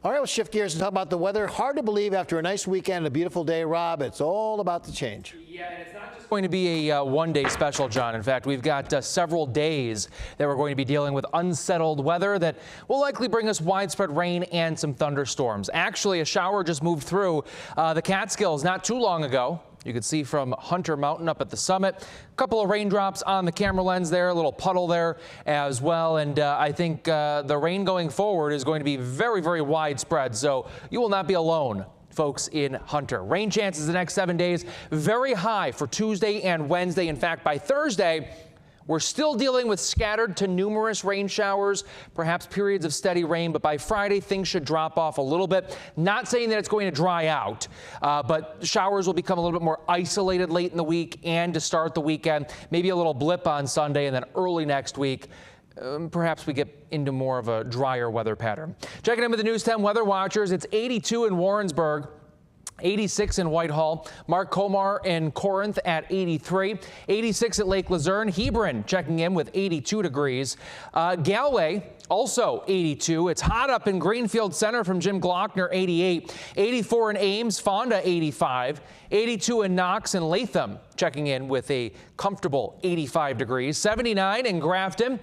All right, we'll shift gears and talk about the weather. Hard to believe after a nice weekend, a beautiful day, Rob. It's all about to change. Yeah, and it's not just going to be a one-day special, John. In fact, we've got several days that we're going to be dealing with unsettled weather that will likely bring us widespread rain and some thunderstorms. Actually, a shower just moved through the Catskills not too long ago. You can see from Hunter Mountain up at the summit, a couple of raindrops on the camera lens there, a little puddle there as well. And I think the rain going forward is going to be very, very widespread. So you will not be alone, folks, in Hunter. Rain chances the next 7 days, very high for Tuesday and Wednesday. In fact, by Thursday, we're still dealing with scattered to numerous rain showers, perhaps periods of steady rain, but by Friday, things should drop off a little bit. Not saying that it's going to dry out, but showers will become a little bit more isolated late in the week and to start the weekend. Maybe a little blip on Sunday, and then early next week, perhaps we get into more of a drier weather pattern. Checking in with the News 10 Weather Watchers, it's 82 in Warrensburg. 86 in Whitehall, Mark Comar in Corinth at 83, 86 at Lake Luzerne, Hebron checking in with 82 degrees, Galway also 82. It's hot up in Greenfield Center from Jim Glockner, 88, 84 in Ames, Fonda 85, 82 in Knox and Latham checking in with a comfortable 85 degrees, 79 in Grafton,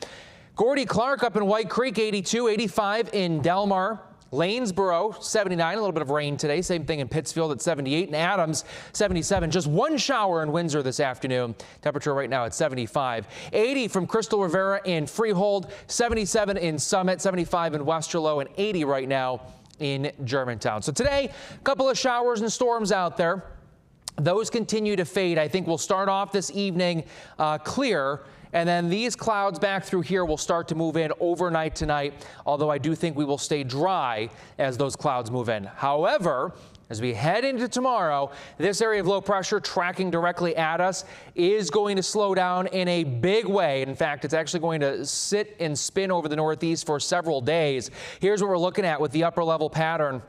Gordy Clark up in White Creek 82, 85 in Delmar, Lanesboro, 79, a little bit of rain today. Same thing in Pittsfield at 78, and Adams, 77. Just one shower in Windsor this afternoon. Temperature right now at 75. 80 from Crystal Rivera in Freehold, 77 in Summit, 75 in Westerlo, and 80 right now in Germantown. So today, a couple of showers and storms out there. Those continue to fade. I think we'll start off this evening clear. And then these clouds back through here will start to move in overnight tonight, although I do think we will stay dry as those clouds move in. However, as we head into tomorrow, this area of low pressure tracking directly at us is going to slow down in a big way. In fact, it's actually going to sit and spin over the northeast for several days. Here's what we're looking at with the upper level pattern.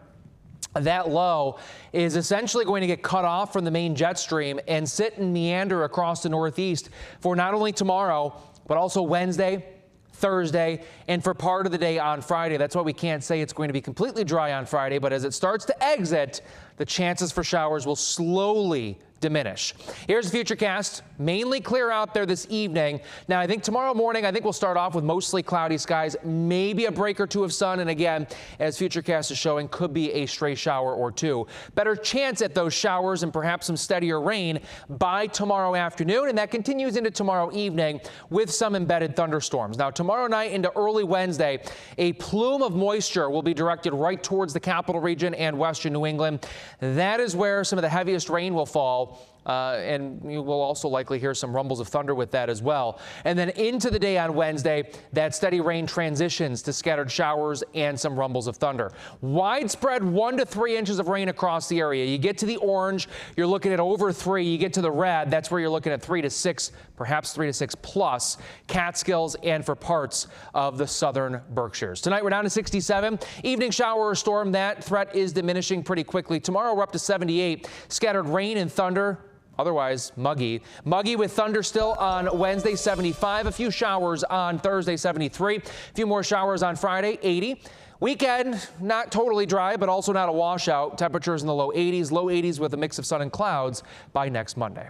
That low is essentially going to get cut off from the main jet stream and sit and meander across the northeast for not only tomorrow, but also Wednesday, Thursday, and for part of the day on Friday. That's why we can't say it's going to be completely dry on Friday, but as it starts to exit, the chances for showers will slowly diminish. Here's the futurecast. Mainly clear out there this evening. Now, I think tomorrow morning, we'll start off with mostly cloudy skies, maybe a break or two of sun. And again, as futurecast is showing, could be a stray shower or two. Better chance at those showers and perhaps some steadier rain by tomorrow afternoon. And that continues into tomorrow evening with some embedded thunderstorms. Now, tomorrow night into early Wednesday, a plume of moisture will be directed right towards the capital region and western New England. That is where some of the heaviest rain will fall. And you will also likely hear some rumbles of thunder with that as well. And then into the day on Wednesday, that steady rain transitions to scattered showers and some rumbles of thunder. Widespread 1 to 3 inches of rain across the area. You get to the orange, you're looking at over 3. You get to the red, that's where you're looking at 3 to 6, perhaps 3 to 6 plus Catskills and for parts of the southern Berkshires. Tonight we're down to 67. Evening shower or storm, that threat is diminishing pretty quickly. Tomorrow we're up to 78. Scattered rain and thunder. Otherwise, muggy. Muggy with thunder still on Wednesday, 75. A few showers on Thursday, 73. A few more showers on Friday, 80. Weekend, not totally dry, but also not a washout. Temperatures in the low 80s with a mix of sun and clouds by next Monday.